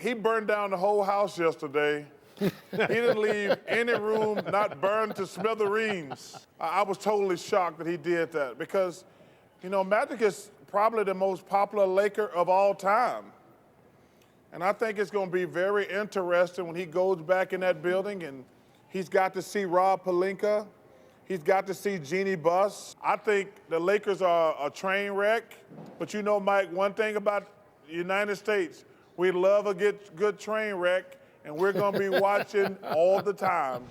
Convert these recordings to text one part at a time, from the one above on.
He burned down the whole house yesterday. He didn't leave any room not burned to smithereens. I was totally shocked that he did that because, Magic is probably the most popular Laker of all time. And I think it's going to be very interesting when he goes back in that building and he's got to see Rob Pelinka. He's got to see Jeannie Buss. I think the Lakers are a train wreck. But Mike, one thing about the United States, we love a good train wreck, and we're going to be watching all the time.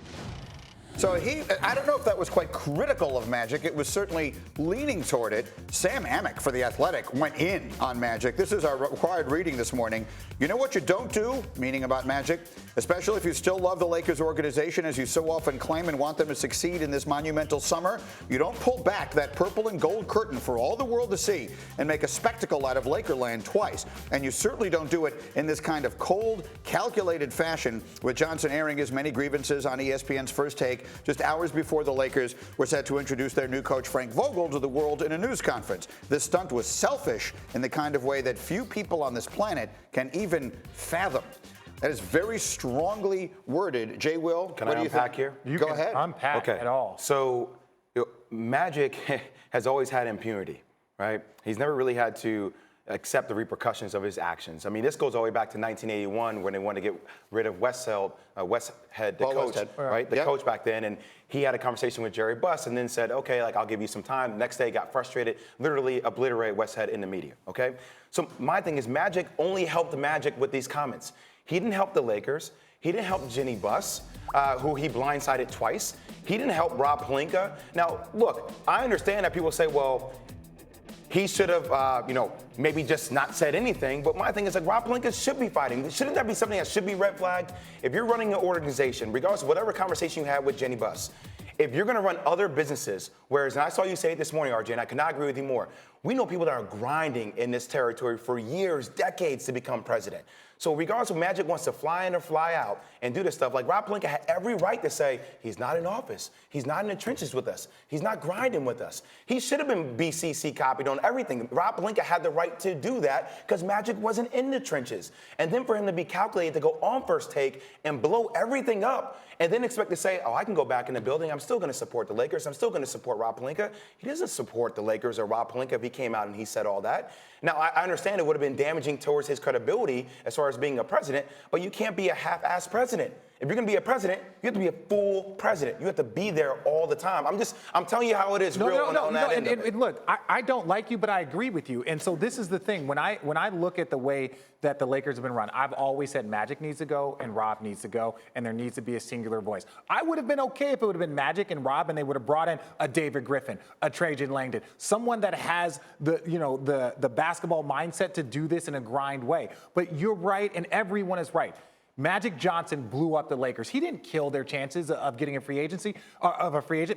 So I don't know if that was quite critical of Magic. It was certainly leaning toward it. Sam Amick for The Athletic went in on Magic. This is our required reading this morning. You know what you don't do, meaning about Magic, especially if you still love the Lakers organization as you so often claim and want them to succeed in this monumental summer? You don't pull back that purple and gold curtain for all the world to see and make a spectacle out of Lakerland twice. And you certainly don't do it in this kind of cold, calculated fashion, with Johnson airing his many grievances on ESPN's First Take just hours before the Lakers were set to introduce their new coach Frank Vogel to the world in a news conference. This stunt was selfish in the kind of way that few people on this planet can even fathom. That is very strongly worded. Jay Will, can what I do you unpack think? here? You Go can ahead. unpack at all. So Magic has always had impunity, right? He's never really had to accept the repercussions of his actions. I mean, this goes all the way back to 1981 when they wanted to get rid of Westhead, the coach, right? The coach back then. And he had a conversation with Jerry Buss and then said, okay, I'll give you some time. Next day, got frustrated, literally obliterated Westhead in the media, okay? So my thing is Magic only helped the Magic with these comments. He didn't help the Lakers. He didn't help Jeannie Buss, who he blindsided twice. He didn't help Rob Pelinka. Now, look, I understand that people say, well, he should have, maybe just not said anything. But my thing is, Rob Pelinka should be fighting. Shouldn't that be something that should be red flagged? If you're running an organization, regardless of whatever conversation you had with Jeannie Buss, if you're going to run other businesses, whereas, and I saw you say it this morning, RJ, and I could not agree with you more. We know people that are grinding in this territory for years, decades to become president. So regardless of Magic wants to fly in or fly out and do this stuff, like Rob Pelinka had every right to say, he's not in office. He's not in the trenches with us. He's not grinding with us. He should have been BCC copied on everything. Rob Pelinka had the right to do that because Magic wasn't in the trenches. And then for him to be calculated to go on First Take and blow everything up and then expect to say, I can go back in the building. I'm still going to support the Lakers. I'm still going to support Rob Pelinka. He doesn't support the Lakers or Rob Pelinka if he came out and he said all that. Now, I understand it would have been damaging towards his credibility as far as being a president, but you can't be a half-assed president. If you're going to be a president, you have to be a full president. You have to be there all the time. I'm telling you how it is on that end of it. Look, I don't like you, but I agree with you. And so this is the thing. When I look at the way that the Lakers have been run, I've always said Magic needs to go and Rob needs to go, and there needs to be a singular voice. I would have been okay if it would have been Magic and Rob, and they would have brought in a David Griffin, a Trajan Langdon, someone that has the basketball mindset to do this in a grind way. But you're right, and everyone is right. Magic Johnson blew up the Lakers. He didn't kill their chances of getting a free agent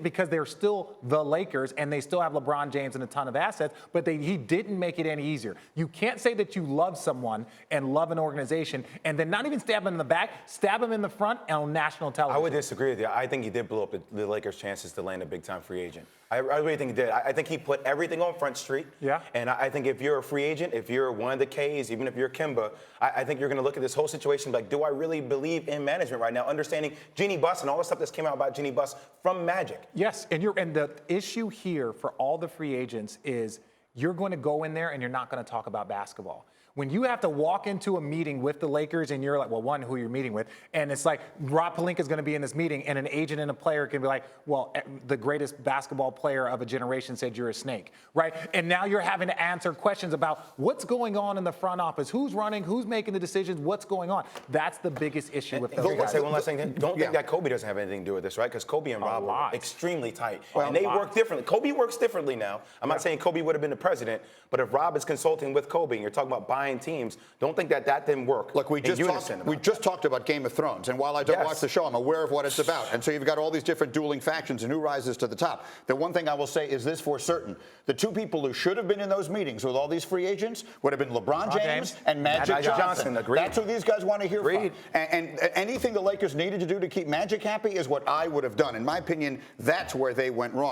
because they're still the Lakers and they still have LeBron James and a ton of assets, but he didn't make it any easier. You can't say that you love someone and love an organization and then not even stab him in the back, stab him in the front and on national television. I would disagree with you. I think he did blow up the Lakers' chances to land a big-time free agent. I really think he did. I think he put everything on Front Street. Yeah. And I think if you're a free agent, if you're one of the Ks, even if you're Kimba, I think you're going to look at this whole situation like, do I really believe in management right now? Understanding Jeannie Buss and all the stuff that's came out about Jeannie Buss from Magic. Yes, and the issue here for all the free agents is you're going to go in there and you're not going to talk about basketball. When you have to walk into a meeting with the Lakers and you're like, well, one, who you're meeting with, and it's like Rob Pelinka is going to be in this meeting and an agent and a player can be like, well, the greatest basketball player of a generation said you're a snake, right? And now you're having to answer questions about what's going on in the front office, who's running, who's making the decisions, what's going on. That's the biggest issue with those guys. Say one last thing. Don't think that Kobe doesn't have anything to do with this, right? Because Kobe and Rob are extremely tight. And they work differently. Kobe works differently now. I'm not saying Kobe would have been the president, but if Rob is consulting with Kobe and you're talking about buying teams, don't think that didn't work. Look, we just talked about Game of Thrones, and while I don't watch the show, I'm aware of what it's about. And so you've got all these different dueling factions and who rises to the top. The one thing I will say is this for certain. The two people who should have been in those meetings with all these free agents would have been LeBron James and Magic Johnson. Agreed. That's who these guys want to hear from. And anything the Lakers needed to do to keep Magic happy is what I would have done. In my opinion, that's where they went wrong.